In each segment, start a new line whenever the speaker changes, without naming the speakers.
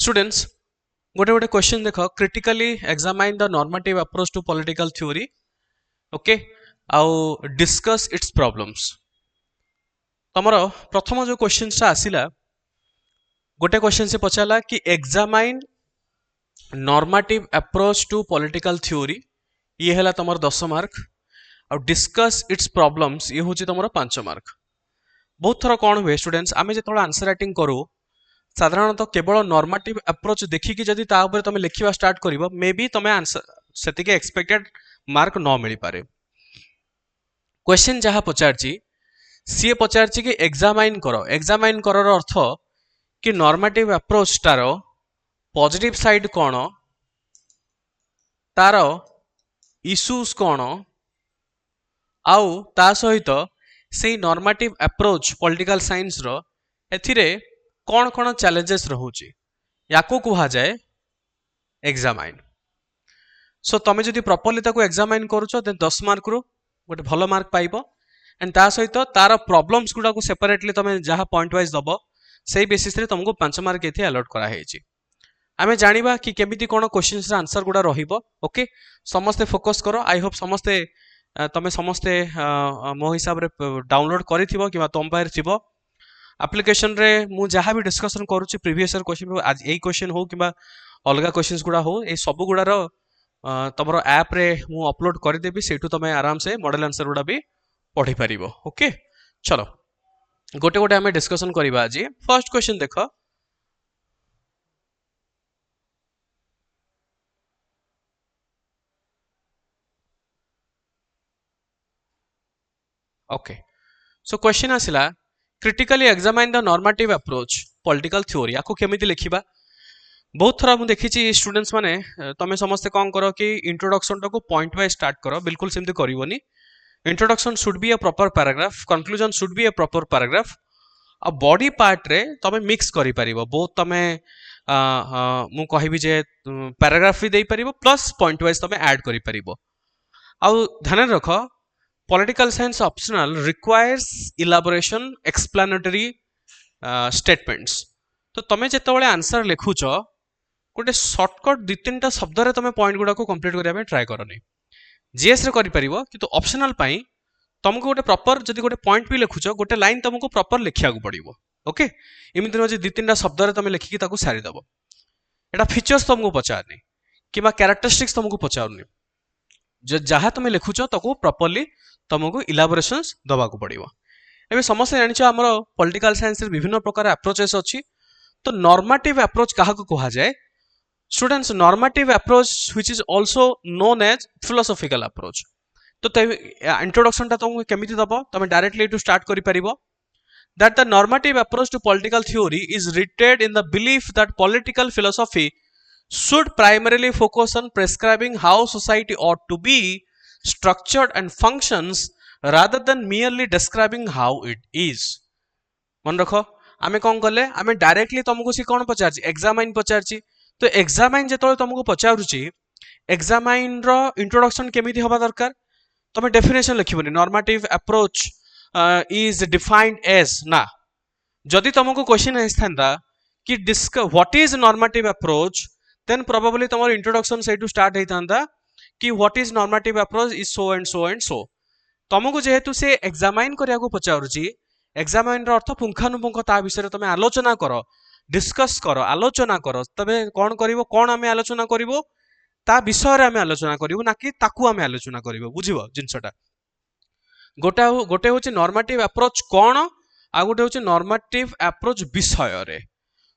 Students गोटे गोटे question देख critically examine the normative approach to political theory okay आउ डिस्कस इट्स प्रॉब्लम्स तमर प्रथम जो क्वेश्चन आसिला गोटे क्वेश्चन से पचारा कि examine normative approach to political theory ये है तुम 10 मार्क आउ डिस्कस इट्स प्रॉब्लम्स ये हूँ तुम 5 मार्क। बहुत थर कौन हुए स्टूडेंट्स आम जो आंसर राइटिंग करूँ साधारणतः केवल नॉर्मेटिव अप्रोच देखिकी जदि ता ऊपर तुम लिखा स्टार्ट कर मे बी तुम आंसर से एक्सपेक्टेड मार्क न मिल पारे। क्वेश्चन जहाँ पचार सी पचार कि एग्जामाइन कर अर्थ कि नॉर्मेटिव अप्रोच तार पॉजिटिव साइड कौन तार इश्यूज कौन आउ ता सहित से नॉर्मेटिव अप्रोच पॉलिटिकल साइंस रो एथिरे कौन कौन चैलेंजेस रोचे या कह जाए एग्जामाइन। सो तुम जो प्रॉपर्ली एग्जामाइन करुच देन 10 मार्क रु गोटे भल मार्क पाइब एंड ता सहित तार प्रॉब्लम्स गुड़ा सेपरेटली तुम जहाँ पॉइंट वाइज दब से बेसिस रे तुमको 5 मार्क ये अलॉट कराई। आमे जानिबा कि केमिति कोन क्वेश्चंस रा आंसर गुड़ा रहिबो। ओके समस्ते फोकस करो। आई होप समस्ते तमे समस्ते मो हिसाब रे डाउनलोड करिथिबो कि तुम पार थिबो एप्लिकेशन रे मु जहाँ भी डिस्कशन करुच्ची प्रीवियस ईयर क्वेश्चन आज यही क्वेश्चन हो कि अलग क्वेश्चंस गुड़ा हो ये सब गुड़ार तुम ऐप रे मु अपलोड करदेवी से तुम आराम से मॉडल आंसर गुड़ा भी पढ़ी पार। ओके चलो गोटे गोटे आम डिस्कशन करवा आज। फर्स्ट क्वेश्चन देख ओके सो क्वेश्चन आसिला critically examine the normative approach political theory आपको केमिति लिखिबा। बहुत थरा मु देखी स्टूडेंट्स माने तुम समस्ते कौन कर कि इंट्रोडक्शन टाको पॉइंट वाइज स्टार्ट करो बिल्कुल सेमती करबोनी। Introduction should be a proper paragraph conclusion should be a proper paragraph आ बॉडी पार्ट रे तुम मिक्स करि परिबो बहुत तुम मु कहबी जे पैराग्राफ भी दे परिबो प्लस पॉइंट वाइज तुम ऐड करि परिबो। आ ध्यान रख political science optional requires elaboration explanatory statements. तो तुम जिते आंसर लिखुच गोटे सर्टकट 2-3टा शब्द रे तुम पॉइंट गुड़ा को कंप्लीट करने ट्राए करनी। जीएस रे करि परिबो किंतु ऑप्शनल पाई तुमको गोटे प्रॉपर जदि गोटे पॉइंट भी लिखुच गोटे लाइन तुमको प्रॉपर लिखिया को पड़िबो। ओके इमिति न जे 2-3टा शब्द रे तुम लिखिकी ताको सारी दबो। एटा फीचर्स तुमको पचारनी किबा कैरेक्टरिस्टिक्स तुमको पचारनी जहाँ तुम लिखुच ताको प्रॉपर्ली तुमको इलाबोरेशंस दबा को पड़िबो। एबे समस्त जानिछ हमर पॉलिटिकल साइंस रे विभिन्न प्रकार अप्रोचेस अछि। तो नॉर्मेटिव अप्रोच काहा को कहा जाए students normative approach which is also known as philosophical approach. तो इंट्रोडक्शन ता तुमको केमिति दबो तुम डायरेक्टली टू स्टार्ट करि परिबो that the normative approach to political theory is rooted in the belief that political philosophy should primarily focus on prescribing how society ought to be structured and functions rather than merely describing how it is। मन रखो आमे कौन कले आमे directly तुमको सी कौन पचारची examine पचारची। तो examine जेतोले तुमको पचारुची एग्जामाइन रो इंट्रोडक्शन केमिति होबा दरकार तुम डेफिनेशन लिखिबोनी normative approach is defined as ना जदि तुमको क्वेश्चन आइथांदा कि what is normative approach then probably तुम इंट्रोडक्शन से स्टार्ट होता कि what is normative approach is so and so and so. तुमको जेहेतु से एग्जामाइन करिया को पचारुची एग्जामाइन रो अर्थ पुंखानुपुंख ता विषय तुम आलोचना करो डिस्कस करो आलोचना करो तबे कौन करिवो कौन आमे आलोचना करिवो ता विषय रे आमे आलोचना करिवो ना कि ताकू आमे आलोचना करिवो बुझिबो जिंसटा। गोटे होची नॉर्मेटिव अप्रोच कौन आ गोटे होची नॉर्मेटिव अप्रोच विषय रे।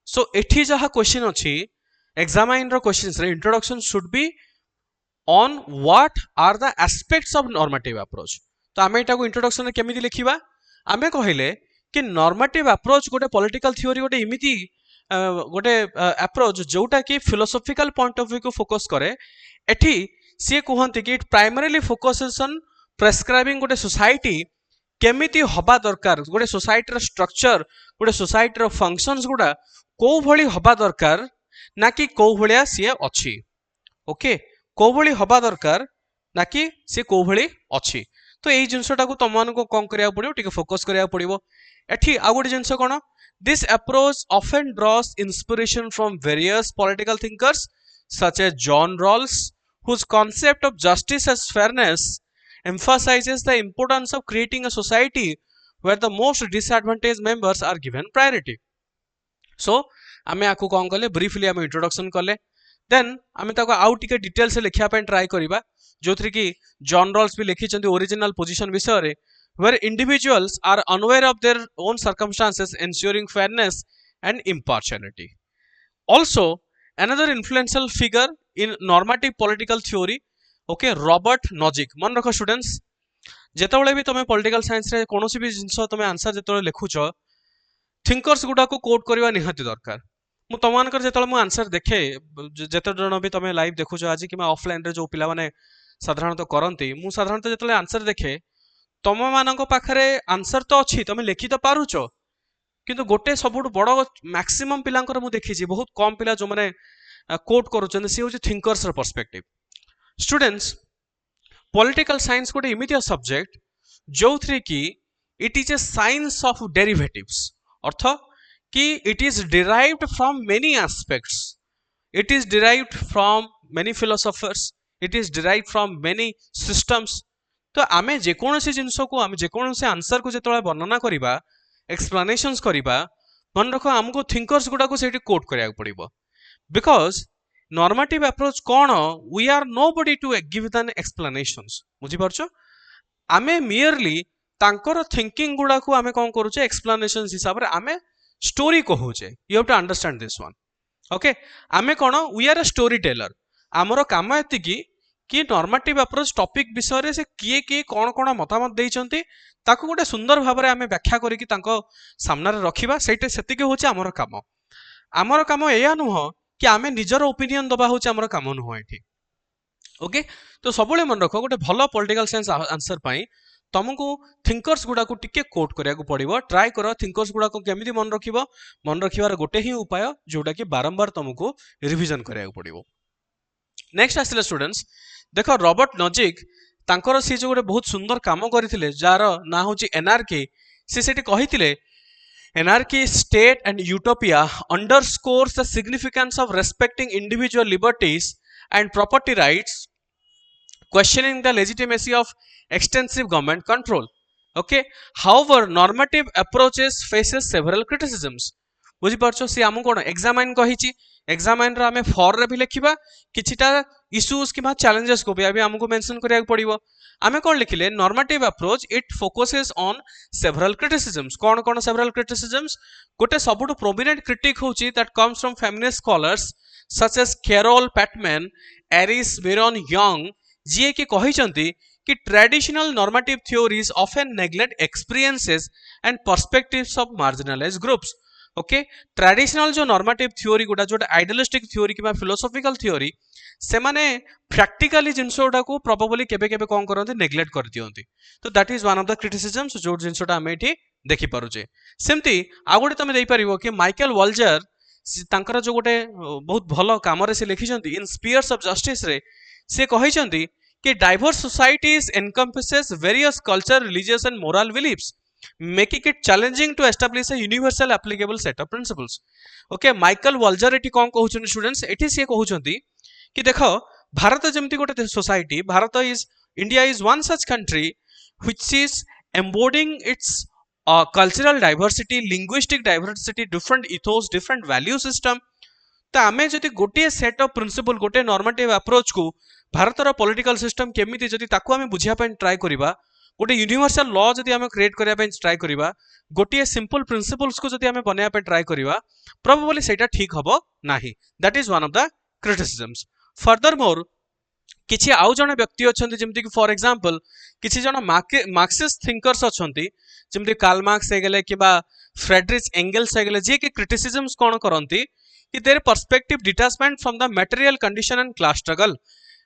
सो एठी जहा क्वेश्चन अछि एग्जामाइन रो क्वेश्चंस रे introduction should be on what are the aspects of normative approach. तो आमे एटा को इंट्रोडक्शन रे केमिति लिखिबा आमे कहिले कि नॉर्मेटिव अप्रोच गोटे पॉलिटिकल थ्योरी गोटे इमिति गोटे अप्रोच जोटा कि फिलोसॉफिकल पॉइंट ऑफ व्यू को फोकस करे। एठी सी कहंती कि इट प्राइमरीली फोकसेस ऑन प्रेस्क्राइबिंग गोटे सोसाइटी केमिति हबा दरकार गोटे सोसाइटी रो स्ट्रक्चर गोटे सोसाइटी रो फंक्शंस गुडा को भली हबा दरकार ना कि को भलिया सी अछि। ओके को भली हबा दरकार ना कि सी को भली अछि। तो यही जिनसटा को तुम को कौन करिया पड़िबो टिके फोकस करिया पड़िबो एठी आ गोटे जिनस कोन this approach often draws inspiration from various political thinkers such as John Rawls whose concept of justice as fairness emphasizes the importance of creating a society where the most disadvantaged members are given priority. So आमे आकु कौन कले briefly आमे introduction कले then आमे ताको आउ टिके detail से लिखिया पे ट्राई करिबा जोथि कि जॉन रॉल्स भी लिखि चंदी ओरिजिनल पोजीशन विषय रे where individuals are unaware of their own circumstances ensuring fairness and impartiality. Also another influential figure in normative political theory okay Robert Nozick मन रखो स्टूडेंट्स जेतबेले भी तमे पॉलिटिकल साइंस रे कोनोसी भी जिंस तमे आंसर जेतबेले लिखुछ थिंकर्स गुडा को कोट करबा निहाती दरकार मु तमानकर जेतबेले मु आंसर देखे जेते जण भी तमे लाइव देखुछ आज कि ऑफलाइन रे जो पिला माने साधारणतः करंती मु साधारणतः जेतबेले आंसर देखे तम मानक पाखरे आंसर तो अछि तमे लिखि तो पारुछ किंतु गोटे सबुठ बड़ मैक्सिमम पिलांकर मु देखिछि बहुत कम पिला जो माने कोट करूछन से होछि थिंकर्स र पर्सपेक्टिव स्टूडेंट्स पॉलिटिकल साइंस गोटे इमितिया सब्जेक्ट जो थ्री की it is a science of derivatives अर्थ कि it is derived from many aspects it is derived from many philosophers it is derived from many systems तो आमे जेकोनोसी जिंस को आमे जेकोनोसी आंसर को जेतबेला वर्णना करिबा एक्सप्लेनेशंस करिबा मन रखो हमको थिंकर्स गुडा को सेठी कोट करिया पड़िबो बिकॉज नॉर्मेटिव अप्रोच कोन we are nobody to give an explanations बुझी परछो आमे मियरली तांकर थिंकिंग गुडा को आमे कोन करूचे एक्सप्लेनेशंस हिसाब रे आमे स्टोरी कहूचे you have to understand this one okay आमे कोन we are a story teller हमरो काम एति कि नॉर्मेटिव अप्रोच टॉपिक विषय रे से किए किए कोन कोन मतामत देइचंती ताको गोटे सुंदर भाव में आम व्याख्या करिकी तांको सामना रे रखिबा सेटे सेतिके होचे हमर काम एया नुह कि आमे निजर ओपिनियन दबा होचे हमर काम नुह एठी ओके तो सबले मन रखो गोटे भलो पॉलिटिकल साइंस आंसर पाई तुमको थिंकर्स गुडा को टिके कोट करिया को पड़िबो ट्राई करो थिंकर्स गुडा को केमिति मन रखिबार गोटे ही उपाय जोटा कि बारंबार तुमको रिवीजन करिया को पड़िबो नेक्स्ट आसिले स्टूडेंट्स देखो रॉबर्ट नॉजिक तांकर सी जो गोटे बहुत सुंदर काम करथिले जार ना होची एनआरकी से सेठी कहिथिले anarchy state and utopia underscores the significance of respecting individual liberties and property rights questioning the legitimacy of extensive government control okay however normative approaches faces several criticisms बुझी परछो सी हमु कोन एग्जामिन कहिची एग्जामिन रे हमें for रे भी लिखिबा किछिटा issues किबा challenges को भी अभी हमको मेंशन करिया पड़िबो आमे कोन लिखिले normative approach it focuses on several criticisms कोन कोन सेवरल क्रिटिसिजम्स गोटे सबुट प्रोमिनेंट क्रिटिक होची that comes from feminist scholars such as Carole Pateman Iris Marion Young जी के कहिसंती कि traditional normative theories often neglect experiences and perspectives of marginalized groups okay traditional जो नॉर्मेटिव थ्योरी गुडा जो आइडियलिस्टिक थ्योरी किबा philosophical theory से माने प्रैक्टिकली जिंसोटा को प्रोबेबली केबे केबे कोन करंती नेग्लेक्ट कर दियंती तो that is one of the criticisms जो जिंसोटा हम एठी देखि पारुचे सेमती आ गोटे तमे देई परिबो कि माइकल वॉल्जर तांकर जो गोटे बहुत भलो काम रे से लिखिसंती इन स्पीयर्स ऑफ जस्टिस रे से कहिसंती कि diverse societies encompasses various culture religious and moral beliefs making it challenging to establish a universal applicable set of principles okay Michael Walzer एटी कोन कहउछन स्टूडेंट्स एटी से कहउछंती कि देखो भारत जेमती गोटे society Bharat is India is one such country which is embodying its cultural diversity linguistic diversity different ethos different value system तो आमे जदि गोटे सेट ऑफ प्रिंसिपल गोटे नॉर्मेटिव अप्रोच को भारतर पॉलिटिकल सिस्टम केमिति जदि ताकू आमे बुझिया पय ट्राई करिबा गोटे यूनिवर्सल लॉ जदि आमे क्रिएट करिया पय ट्राई करिबा गोटे सिंपल प्रिंसिपल्स को जदि आमे बनाया पय ट्राई करिबा प्रोबेबली सेटा ठीक हबो नाही that is one of the criticisms furthermore किछि आउ जने व्यक्ति अछंती जेमति कि फॉर एग्जांपल किछि जन मार्क्सिस्ट थिंकर्स अछंती जेमति कार्ल मार्क्स हे गेले किबा फ्रेडरिच एंगेल्स हे गेले जे कि क्रिटिसिजम्स कोन करंती कि their perspective detachment from the material condition and class struggle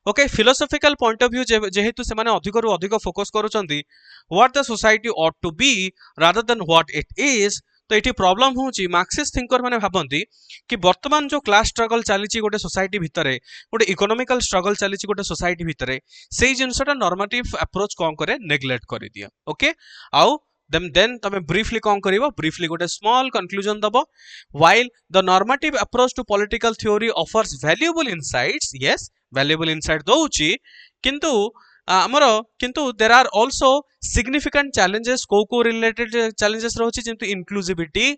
okay philosophical point of view जेहेतु से माने अधिक रु अधिक फोकस करूचंती what the society ought to be rather than what it is तो ये प्रॉब्लम होची मार्क्सिस्ट थिंकर माने भाबंती कि वर्तमान जो क्लास स्ट्रगल चली गोटे सोसाइटी भितर गोटे इकोनॉमिकल स्ट्रगल चली गोटे सोसाइटी भितर से जिनसटा नॉर्मेटिव अप्रोच कौन करे नेग्लेक्ट कर दिया ओके आउ then तमे ब्रीफली कौन करिवो ब्रीफली गोटे स्मॉल कंक्लूजन दबो while the normative approach to political theory offers valuable insights yes valuable insight दउची किंतु आमर किंतु there are also significant challenges को related challenges रहउची जेंतु inclusivity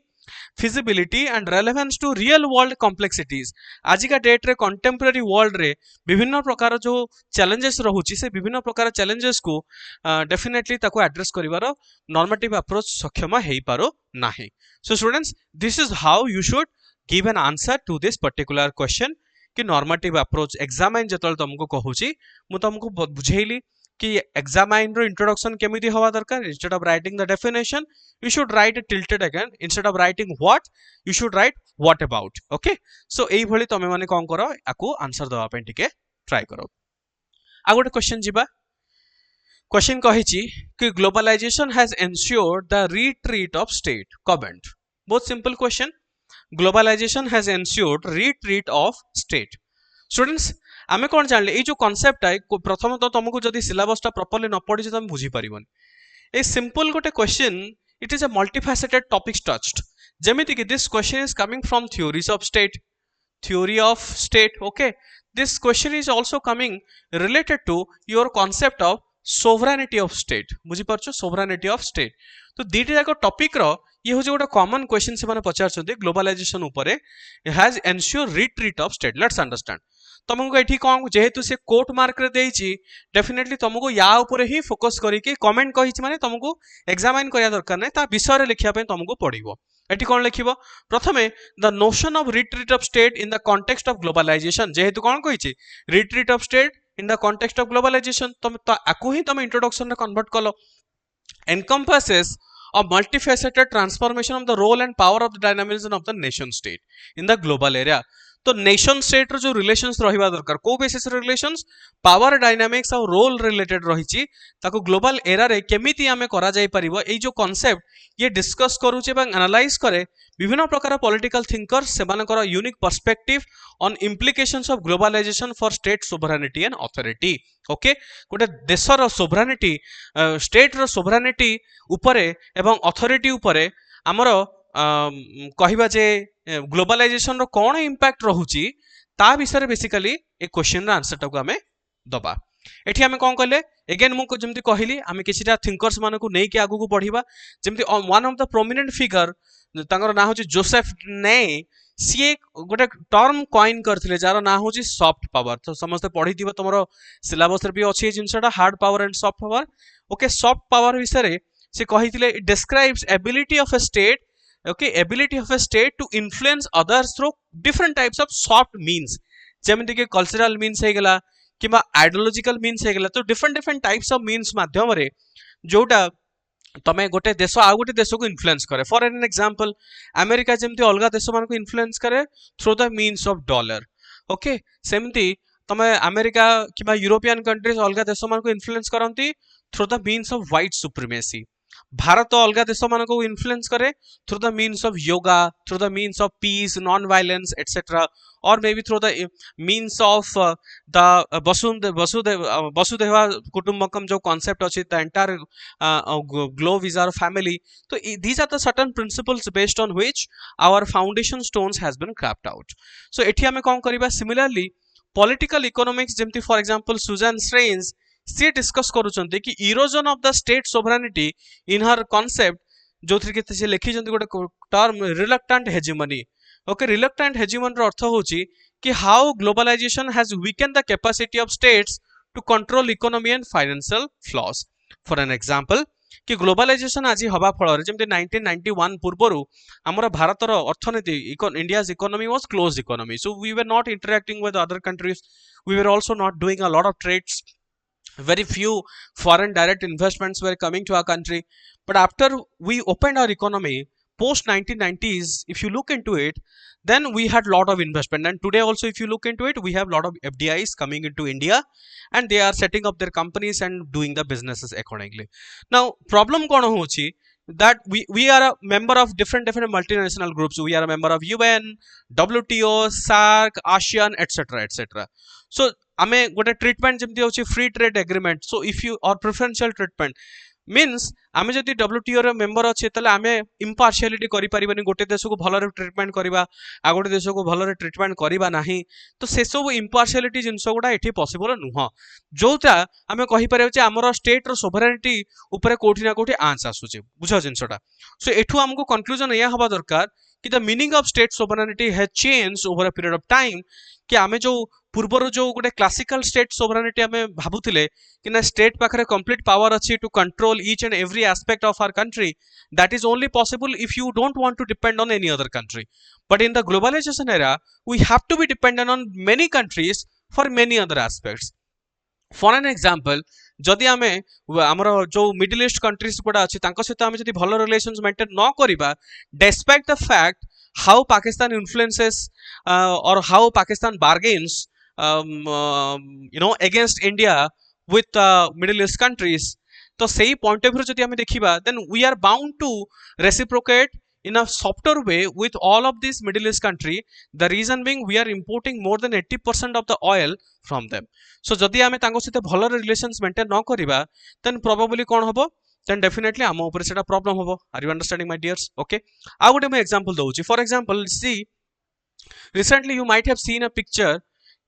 feasibility and relevance to real world complexities आज का date रे contemporary world रे विभिन्न प्रकार जो चैलेंजेस रहउची से विभिन्न प्रकार चैलेंजेस को डेफिनेटली ताको एड्रेस करिवार नॉर्मेटिव अप्रोच सक्षम हेई पारो नाही so students this is how you should give an answer to this particular question कि नॉर्मेटिव अप्रोच एग्जामिन जतल तुमको कहूची मु तुमको बुझेइली कि एग्जामिन रो इंट्रोडक्शन केमिति हवा दरकार instead of writing the definition you should write it tilted again instead of writing what you should write what about okay so ei bholi tome mane kon karo aku answer daba pai tike try karo a gote question jiba question kahichi ki globalization has ensured the retreat of state comment बहुत simple question globalization has ensured retreat of state students आमे कोन जानले ए जो concept है प्रथम तो तुमको जदी syllabus ता प्रॉपर्ली न पढि तुम बुझी परिबन ए सिंपल गोटे question it is a multifaceted topics touched जेमिति कि this question is coming from theory of state okay this question is also coming related to your concept of sovereignty of state बुझी परछो sovereignty of state तो दीटी जाक topic रो ये हो गोटे common question से माने पचारछन्ते globalisation ऊपर has ensure retreat of state let's understand तुमको एठी कौन जेहेतु से कोट मार्क रे देइची डेफिनेटली तुमको या ऊपर ही फोकस करिके कमेंट कहिची माने तुमको एग्जामिन करिया दरकार नै ता विषय रे लिखिया पे तुमको पड़िबो एठी कोन लिखिबो प्रथमे the notion of retreat of state in the context of globalization जेहेतु कोन कहिची retreat of state in the context of globalization तुम तो आकु ही तुम इंट्रोडक्शन रे कन्वर्ट कलो encompasses a multifaceted transformation of the role and power of the dynamism of the nation state in the global area तो nation state जो relations रहिबा दरकार को basis relations power dynamics और रोल रिलेटेड रहिची ताको global era रे केमिति आमे करा जाय परिबो एई जो कांसेप्ट ये डिस्कस करूचे एवं एनालाइज करे विभिन्न प्रकार पॉलिटिकल थिंकर्स सेमानकर unique perspective on implications of globalization for state sovereignty and authority okay गोटे देशर सोवरेनिटी स्टेट रो सोवरेनिटी उपरे एवं अथॉरिटी उपरे हमरो कहिबा जे ग्लोबलाइजेशन रो कोन इंपैक्ट रहउची ता विषय बेसिकली ए क्वेश्चन रा आंसर टाको हमें दबा एठी हमें कोन कहले अगेन मु जेमति कहिली हमें किछिटा थिंकर्स मानको नै कि आगु को पढिबा जेमति one of the prominent figure तांगर ना होची जोसेफ ने सी गोटे टर्म कॉइन करथिले जार ना होची सॉफ्ट पावर तो समस्त पढी दिबो तमरो सिलेबस रे भी अछि जिंसटा hard power and soft power okay soft power विषय से कहिथिले it describes ability of a state okay ability of a state to influence others through different types of soft means जेमति के कल्चरल मीन्स हे गेला किबा ideological means हे गेला तो different types of means माध्यम रे जोटा तमे गोटे देश आ गोटे देश को इन्फ्लुएंस करे फॉर एन एग्जांपल अमेरिका जेमति अलगा देश मान को इन्फ्लुएंस करे through the means of dollar okay सेमति तमे अमेरिका किबा यूरोपियन कंट्रीज अलगा देश मान को इन्फ्लुएंस करंती through the means of white supremacy Bharat अलग देश मान को इन्फ्लुएंस करे through the means of yoga through the means of peace non violence etcetera और may be through the means of the Vasudhaiva Kutumbakam जो कॉन्सेप्ट अछि the entire globe is our family तो these are the certain principles based on which our foundation stones has been craft out so एठी हमें कोन करबा similarly political economics जेमति for example Susan Strange सी discuss करूचंते कि erosion of the state sovereignty in her concept जो three के से लिखि जंती गोटे term reluctant hegemony okay reluctant hegemon रो अर्थ होची कि how globalisation has Weeknd the capacity of states to control economy and financial flows for an example कि ग्लोबलाइजेशन आज हवा फल जमती 1991 पूर्व आमर भारत अर्थनीति India's economy was closed economy so we were not interacting with other countries we were also not doing a lot of trades very few foreign direct investments were coming to our country but after we opened our economy post 1990s if you look into it then we had lot of investment and today also if you look into it we have lot of FDIs coming into India and they are setting up their companies and doing the businesses accordingly now problem kono hochi that we are a member of different multinational groups. We are a member of UN, WTO, SAARC, ASEAN, etc. So ame gote treatment jemti hochi free trade agreement. So if you or preferential treatment means आमे जदि WTO रे member अच्छे ताले आमे impartiality करि परिबानी, गोटे देश को भलरे ट्रीटमेंट करिबा आ गोटे देश को भलरे ट्रीटमेंट करिबा नाही, तो से सब इम्पार्शियलिटी जिंस गुडा एठी पॉसिबल नुह, जोटा आमे कहि परिबे जे हमर स्टेट रो सोवरेनिटी ऊपर कोठी ना कोठी आंच आसुचे, बुझो जिंसटा। सो एठू हमको कंक्लूजन या हबा दरकार कि the meaning of state sovereignty has changed over a period of time, कि आमे जो पूर्वर जो गोटे क्लासिकल स्टेट सोवरेनिटी आमे भाबुथिले कि ना स्टेट पाखरे कंप्लीट पावर अच्छी to control each and every aspect of our country, that is only possible if you don't want to depend on any other country. But in the globalization era we have to be dependent on many countries for many other aspects. For an example, जदि आमे हमर जो middle east countries गुडा अछि तांको सहित आमे जदि भलो रिलेशंस मेंटेन न करिबा, despite the fact how Pakistan influences और how Pakistan bargains against India with Middle East countries, तो सही पॉइंट ऑफ व्यू जदि हमें देखिबा, then we are bound to reciprocate in a softer way with all of these Middle East country. The reason being we are importing more than 80% of the oil from them. So जदि हमें तांको सहित भलो relations maintain न करिबा, then probably कोन हबो, then definitely आम ऊपर सेटा प्रॉब्लम हबो। Are you understanding my dears? Okay, आ गोटे मैं एग्जांपल दउची। For example, see, recently you might have seen a picture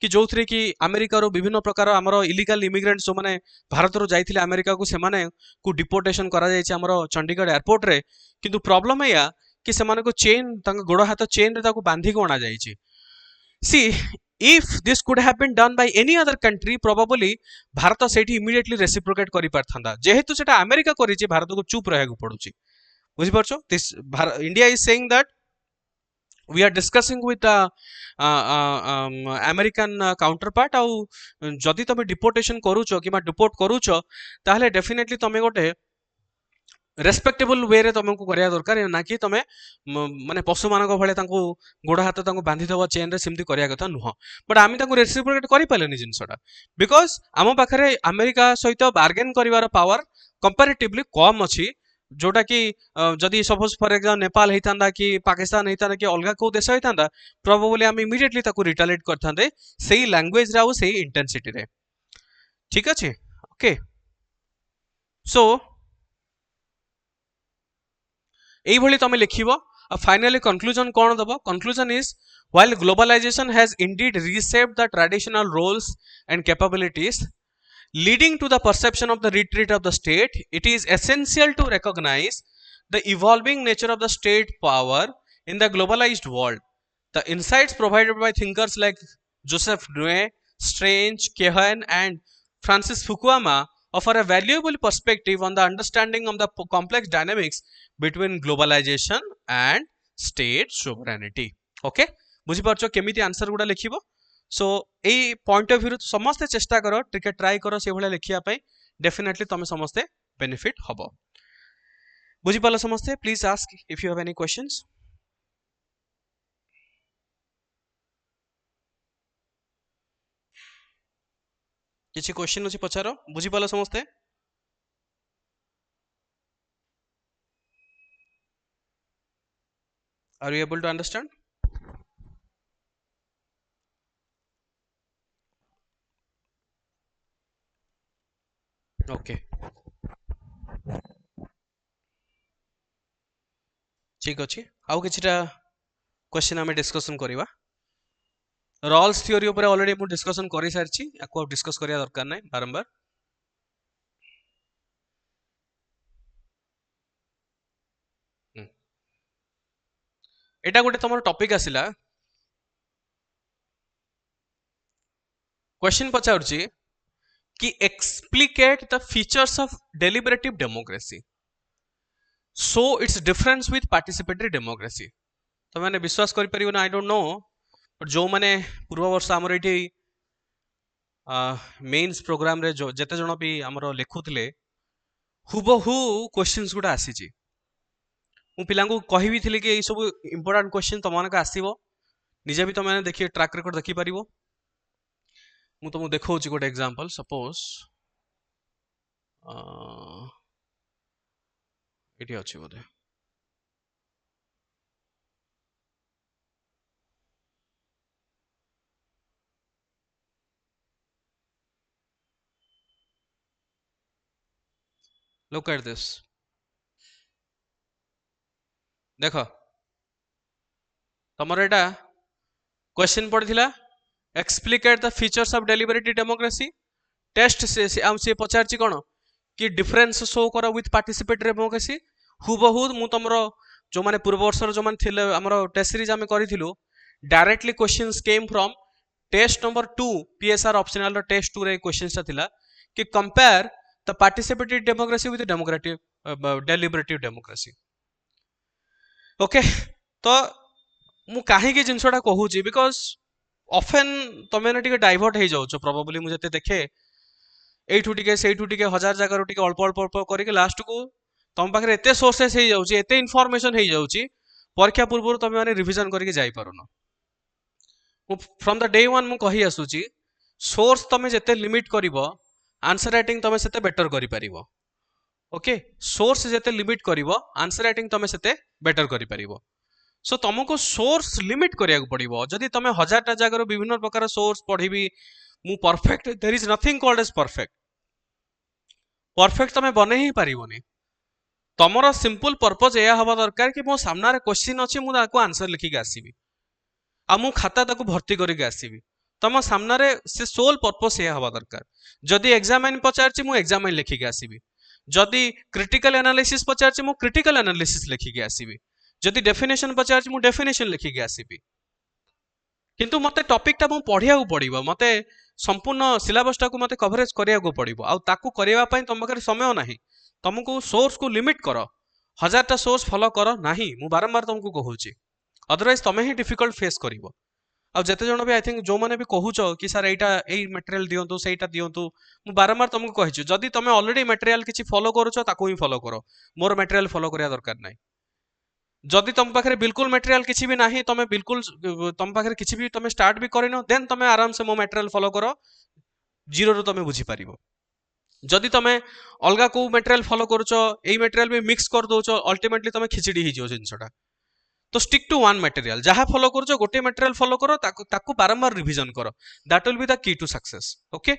कि जो थ्री कि अमेरिका रो विभिन्न प्रकार हमरो इलीगल इमिग्रेंट्स जो माने भारत रो जाइथिले अमेरिका को, सेमाने को डिपोर्टेशन करा जायछि हमरो चंडीगढ़ एयरपोर्ट रे। किंतु प्रॉब्लम है या कि सेमाने को चेन, तांग गोड़ हाथ चेन रे ताको बांधी को आना जायछि। सी, if this could have been done by any other country, probably Bharat सेठी इमीडिएटली रेसिप्रोकेट करि पारथांदा। जेहेतु सेटा अमेरिका करिछि, भारत को चुप रहैको पडुछि। बुझि परछो? This India is saying that we are discussing with American counterpart, आउ जदि तमे डिपोर्टेशन करूचो कि डिपोर्ट करूचो, ताहले डेफिनेटली तमे गोटे रेस्पेक्टेबल वे रे तुमको करिया दरकार, ना कि तमे माने पशु मानक भले तांको गोड़ हाथ तांको बांधी दबा चेन रे, सेमती करिया कथा नुह। बट आमी तांको रेसिप्रोकेट करि पालेनी जिंसटा, बिकॉज आम पाखरे अमेरिका सहित बार्गेन करिवार पावर कंपैरेटिवली कम अछि, जोटा कि जदि सपोज फॉर एग्जांपल नेपाल हेतांदा कि पाकिस्तान हेतांदा कि अलगा को देश हेतांदा, प्रोबेबली आमी इमीडिएटली ताको रिटालिएट करथांदे सेही लैंग्वेज रे आउ सेही इंटेंसिटी रे। ठीक अछि? ओके, सो एई भली तमे लिखिबो। अब फाइनली कंक्लूजन कोन दबो? Conclusion is, while globalization has indeed reshaped the traditional roles and capabilities, leading to the perception of the retreat of the state, it is essential to recognize the evolving nature of the state power in the globalized world. The insights provided by thinkers like Joseph Nye, Strange, Kehan, and Francis Fukuyama offer a valuable perspective on the understanding of the complex dynamics between globalization and state sovereignty. Okay, बुझी पारछो केमिति answer गुडा लिखिबो? So a point of view समस्ते चेष्टा करो, टिके try करो से भले लिखिया पई, डेफिनेटली तमे समस्ते बेनिफिट हबो। बुझी पालो समस्ते? Please ask if you have any questions. किछि क्वेश्चन अछि पचारो? बुझी पालो समस्ते? Are you able to understand? Okay, ठीक अछि। आउ किछटा क्वेश्चन हमें डिस्कशन करिवा। रॉल्स थ्योरी ऊपर ऑलरेडी मु डिस्कशन करि सारछि, याको डिस्कस करिया दरकार नै बारंबार। एटा गोटे तमर टॉपिक आसिला, क्वेश्चन पचाउछि कि explicate the features of deliberative democracy, so it's difference with participatory democracy. तो मैंने विश्वास करि परिबो ना, आई डोंट नो, बट जो माने पूर्व वर्ष हमर एठी मेंस प्रोग्राम रे जो जते जण भी हमर लेखुतले, हुबहु क्वेश्चंस गुडा आसीछि। मु पिलांको कहि भी थिले कि ए सब इंपोर्टेंट क्वेश्चन तमनका आसीबो, निजे भी तमने देखि ट्रैक रिकॉर्ड देखि परिबो। मु तुमको देखौछि गोटे एग्जांपल। सपोज ଏଠି ଅଛି ବୋଧେ। Look at this. ଦେଖ ତମର ଏଟା क्वेश्चन पढ़िथिला explicate the features of deliberative democracy test से पचारची कोन कि डिफरेंस शो करो विथ पार्टिसिपेटरी डेमोक्रेसी हुबहु मु तमरो जो माने पूर्व वर्ष जो माने थिले हमरो टेस्ट सीरीज हम करिथिलु directly questions came from test number 2 PSR optional test 2 रे क्वेश्चंस थिला कि compare the participatory democracy with democratic deliberative democracy okay तो मु कहीं जिनसटा कहूँ बिकज ऑफन तुम मैंने डाइवर्ट हो जाओ प्रोबेबली मुझे देखे एठू टिके सेठू टिके हजार जगह टिके अल्प अल्प अल्प करके लास्ट को तुम पाखे एत सोर्सेस हो जाउची एते इनफॉरमेशन हो जाउची परीक्षा पूर्व तुम मैंने रिविजन करके जाई पारुनो फ्रॉम द डे वन मु कही आसुची सोर्स तुम जिते लिमिट करिवो आंसर राइटिंग तुम सेते बेटर करि परिवो ओके सोर्स जिते लिमिट करिवो आंसर राइटिंग तुम सेते बेटर करि परिवो सो तुमको सोर्स लिमिट करिया पड़ो जदि तुम हजारटा जगह विभिन्न प्रकार सोर्स पढ़ी मु perfect there is nothing called as perfect perfect तुम बने ही पारिबोनी तुमर सिंपल पर्पज यह हवा दरकार कि मो सामने क्वेश्चन अच्छी मुझे आंसर लिखिक आसबि आ मु खाता ताको भर्ती करके आसबि तुम सामने से सोल पर्पज यह हवा दरकार जदि एग्जामिन पचारछि मु एग्जामिन लिखिक आसबि जदि क्रिटिकल एनालिसिस पचारछि मु क्रिटिकल एनालिसिस लिखिक आसबि जदि डेफिनेशन पचारछि मु डेफिनेशन लिखिक आसबि किंतु मते टॉपिक टा मु पढ़िया पड़िबो मते संपूर्ण सिलेबस टा को मते कवरेज करिया पड़िबो आ ताकू करिवा पई तुम पाखरे समय नाही तुमको सोर्स को लिमिट कर हजारटा सोर्स फॉलो कर नाही मु बारंबार तुमको कहूची अदरवाइज तुम ही डिफिकल्ट फेस करिवो आ जते जण भी आई थिंक जो माने भी कहूच कि सर एटा एई मटेरियल दियंतु सेटा दियंतु मु बारंबार तुमको कहिछु जदि तुम ऑलरेडी मटेरियल किछि फॉलो करूछ ताकू ही फॉलो करो मोर मटेरियल फॉलो करिया दरकार नाही जदि तुम पाखे बिल्कुल मटेरियल किसी भी नहीं तुम बिल्कुल तुम पाखे किसी भी तुम स्टार्ट भी करिनो देन तुम आराम से मो मटेरियल फॉलो करो जीरो रु तुम बुझी पारिबो जदि तुम अलगा को मटेरियल फॉलो करूछ एई मटेरियल भी मिक्स कर दोछ अल्टीमेटली तुम खिचड़ी ही जो जिंसटा तो स्टिक टू वन मटेरियल जहाँ फॉलो करूछ गोटे मटेरियल फॉलो करो ताकू बारंबार रिवीजन करो that will be the key to success okay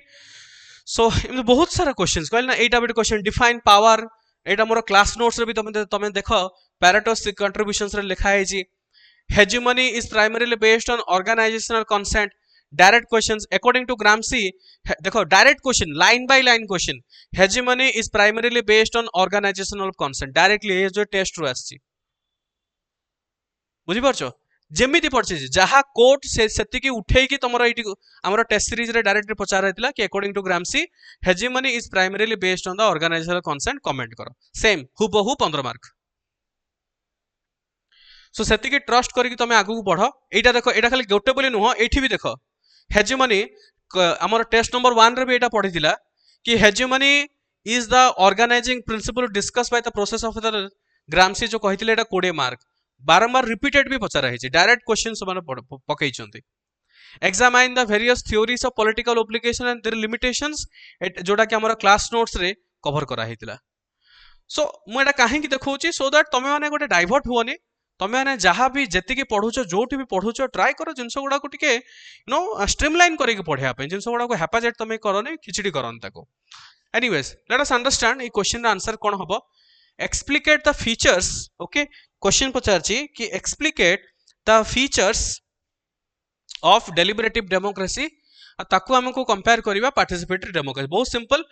so बहुत सारा क्वेश्चंस कहल ना एटा बिट क्वेश्चन डिफाइन पावर एटा मोर क्लास नोट्स रे भी तुम देखो पैरेटोस कंट्रीब्यूशंस रे लिखा है जी hegemony is primarily based on organisational consent direct questions according to Gramsci देखो direct question line by line question hegemony is primarily based on organisational consent directly ये जो टेस्ट रो आछि बुझी परछो जेमिति पड़छि जहा कोर्ट से सेति की उठेई की तमरो एटी हमरो टेस्ट सीरीज रे डायरेक्टली पचार हैतिला कि according to Gramsci hegemony is primarily based on the organisational consent comment करो सेम हुबहु 15 मार्क सो सेति की ट्रस्ट करके तुम आगु बढ़ एटा देखो एटा खाली गोटे बोली नुह एठी भी देखो हेजिमनी हमर टेस्ट नंबर 1 रे भी एटा पढ़िथिला कि hegemony is the organising principle discuss by the process of the Gramsci जो कहिथिले एटा 20 मार्क बारंबार रिपीटेड भी पचारा है डायरेक्ट क्वेश्चन सब पकई examine the various theories of political application and their limitations जोटा कि हमर क्लास नोट्स रे कवर करा हैतिला सो मु एटा काहे कि देखौची सो दैट तमे माने गोटे डाइवर्ट हुओनी तमे माने जहां भी जेति की पढुचो जोठी भी पढुचो ट्राई करो जिंस गुडा को टिके नो स्ट्रीमलाइन करके पढिया पे जिंस गुडा को हेपाजेट तमे करने खिचडी करन ताको एनीवेज लेट अस अंडरस्टैंड ई क्वेश्चन रा आंसर कोन हबो explicate the features okay question पचारची कि explicate the features of deliberative democracy ताकू हमको कंपेयर करिवा पार्टिसिपेटरी डेमोक्रेसी बहुत सिंपल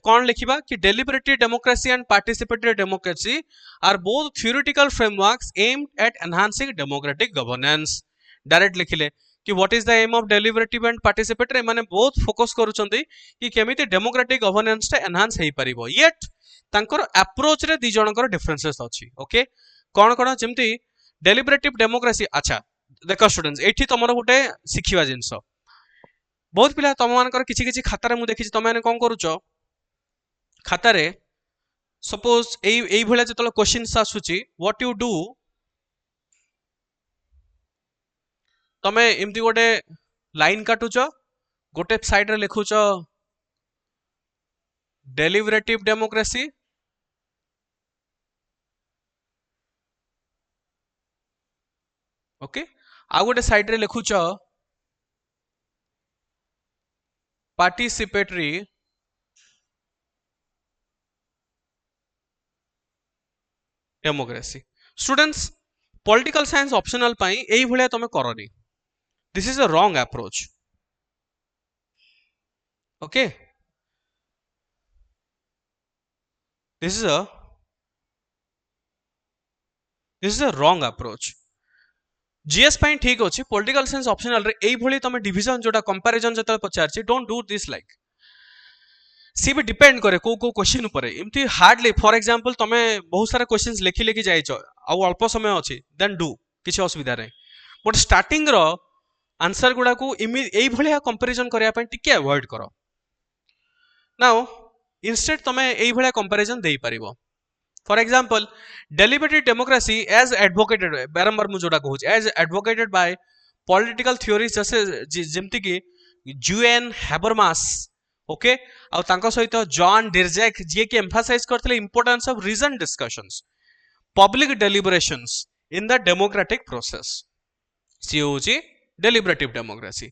कौन लिखिबा कि deliberative democracy and participatory democracy are both theoretical frameworks aimed at enhancing democratic governance direct लिखिले कि what is the aim of deliberative and participatory माने बहुत फोकस करूचंती कि केमिति डेमोक्रेटिक गवर्नेंस टा एनहांस हेई परिबो येट तांकर अप्रोच रे दी जनकर डिफरेंसेस अछि ओके कोन कोन जेमति डेलिबरेटिव डेमोक्रेसी अच्छा देखो स्टूडेंट्स एठी तमरो गुटे सिखिबा जिंस बहुत पिला तुम मानकर किछि किछि खाता रे मु देखि तुम माने कोन करूछ खाता रे सपोज एई भले जतल क्वेश्चंस आसुची व्हाट यू डू तमे एमती गोटे लाइन काटुच गोटे साइड रे लिखुच डेलिबरेटिव डेमोक्रेसी ओके आ गोटे साइड रे लिखुच participatory democracy students political science optional पाई एई भलिया तमे करनी this is a wrong approach okay this is a wrong approach GS पाई ठीक अच्छे पॉलिटिकल साइंस ऑप्शनल रे एई भली तमे डिवीजन जोटा कंपैरिजन जतले पचारछि डोंट डू दिस लाइक सी भी डिपेंड करे को क्वेश्चन ऊपर एमती हार्डली फॉर एग्जांपल तमे बहुत सारा क्वेश्चंस लिखि लिखि जाइछ आ अल्प समय अछि देन डू किछि असुविधा नै बट स्टार्टिंग रो आंसर गुडा को एई भलिया कंपैरिजन करिया पय टिके अवॉइड करो नाउ इंस्टेड तमे एई भलिया कंपैरिजन देई परिबो for example deliberative democracy as advocated बारंबार मु जोडा कहूछ as advocated by political theories जैसे जेमति कि जुएन हैबरमास ओके आ तांको सहित जॉन डिरजैक जे कि एम्फासाइज करथले importance of reason discussions public deliberations in the democratic process सी होची deliberative democracy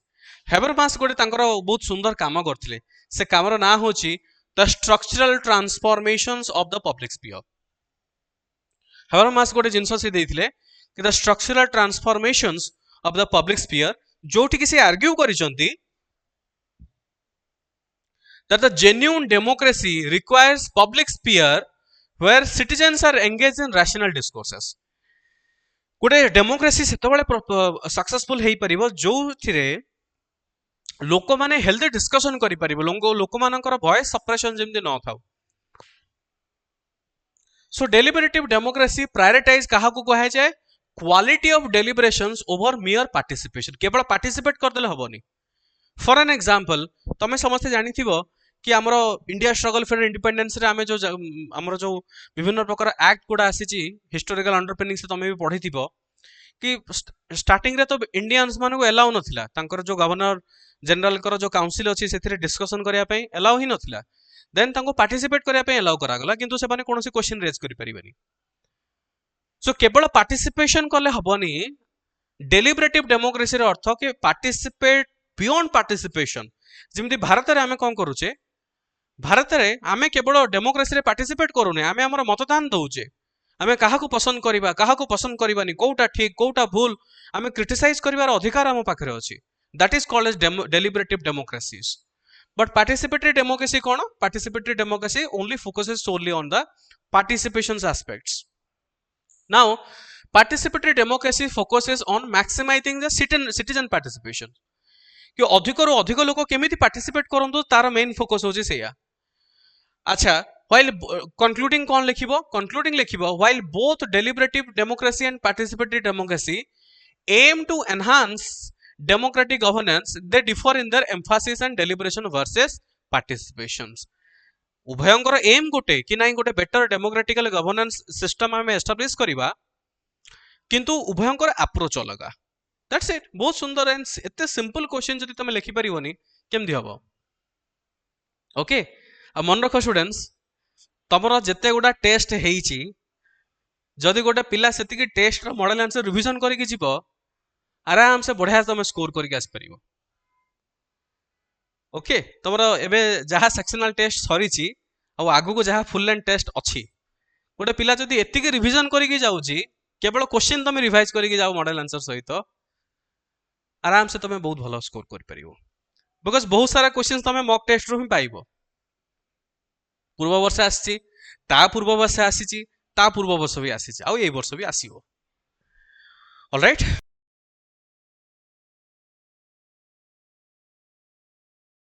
हैबरमास गोटे तांकर बहुत सुंदर काम करथले से कामर ना होची the structural transformations of the public sphere Habermas गोटे जिनस से देथिले कि the structural transformations of the public sphere जोठी कि से आर्ग्यू करिसंती that the genuine democracy requires public sphere where citizens are engaged in rational discourses गोटे डेमोक्रेसी सेतबेले सक्सेसफुल हेई परिबो जोथिरे लोक माने हेल्दी डिस्कशन करि परिबो लोक मानकर वॉइस सप्रेशन जेमति न थाउ सो डेलिबरेटिव डेमोक्रेसी प्रायोरिटाइज कहा को कहा जाए quality of deliberations over मियर participation केवल पार्टिसिपेट कर देले हबोनी फॉर एन एग्जांपल तमे समस्त जानि थिबो कि हमर इंडिया स्ट्रगल फॉर इंडिपेंडेंस रे हमें जो हमर जो विभिन्न प्रकार एक्ट गुडा आसीची हिस्टोरिकल अंडरपिनिंग से तमे भी पढी थिबो कि स्टार्टिंग रे तो इंडियंस मानको अलाउ नथिला तांकर जो गवर्नर जनरल कर जो काउंसिल अछि सेथिरे डिस्कशन करिया पई अलाउ ही नथिला देन तांको पार्टिसिपेट करिया पई अलाउ करा गला किंतु से माने कोनोसी क्वेश्चन रेज करि परिबेनी सो केवल पार्टिसिपेशन करले हबोनी डेलिब्रेटिव डेमोक्रेसी रे अर्थ कि पार्टिसिपेट बियॉन्ड पार्टिसिपेशन जेमति भारत रे हमें कोन करूचे भारत रे आमे केवल डेमोक्रेसी रे पार्टिसिपेट करूने आमे हमर मतदान दउचे आमे काहा को पसंद करबानी कोउटा ठीक कोउटा भूल आमे क्रिटिसाइज करिवार अधिकार हम पाखरे अछि that is called as deliberative democracies but participatory democracy कोन participatory democracy only focuses solely on the participations aspects now participatory democracy focuses on maximising the citizen participation कि अधिक रु अधिक लोक केमिति पार्टिसिपेट करंतु तार मेन फोकस होची सेया अच्छा while concluding कौन लिखिबो concluding लिखिबो while both deliberative democracy and participatory democracy aim to enhance democratic governance they differ in their emphasis and deliberation versus participations उभयंकर एम गोटे कि नाही गोटे बेटर डेमोक्रेटिकल गवर्नेंस सिस्टम हमें establish करिबा किंतु उभयंकर अप्रोच अलगा दैट्स इट बहुत सुंदर एंड एते सिंपल क्वेश्चन जदि तमे लिखि परिबोनी केमदि हबो ओके आ मन रख स्टूडेंट्स तमर जेते गुडा टेस्ट हेइची जदि गोटे पिला सेतिकी टेस्ट रो मॉडल आंसर रिवीजन करिकि जीवो आराम से बढ़िया तमे स्कोर करिकि आस परिबो ओके तमर एबे जहा सेक्शनल टेस्ट सरीची आ आगु को जहा फुल लेंथ टेस्ट अछि गोटे पिला जदि एतिकी रिवीजन करिकि जाउची केवल क्वेश्चन तमे रिवाइज करिकि जाओ मॉडल आंसर सहित आराम से तमे बहुत भलो स्कोर कर परिबो बिकॉज़ बहुत सारा क्वेश्चंस तमे मॉक टेस्ट रो ही पाइबो पूर्व वर्ष आसी ता पूर्व वर्ष आसीची ता पूर्व वर्ष भी आसीची आ एई वर्ष भी आसीबो ऑलराइट।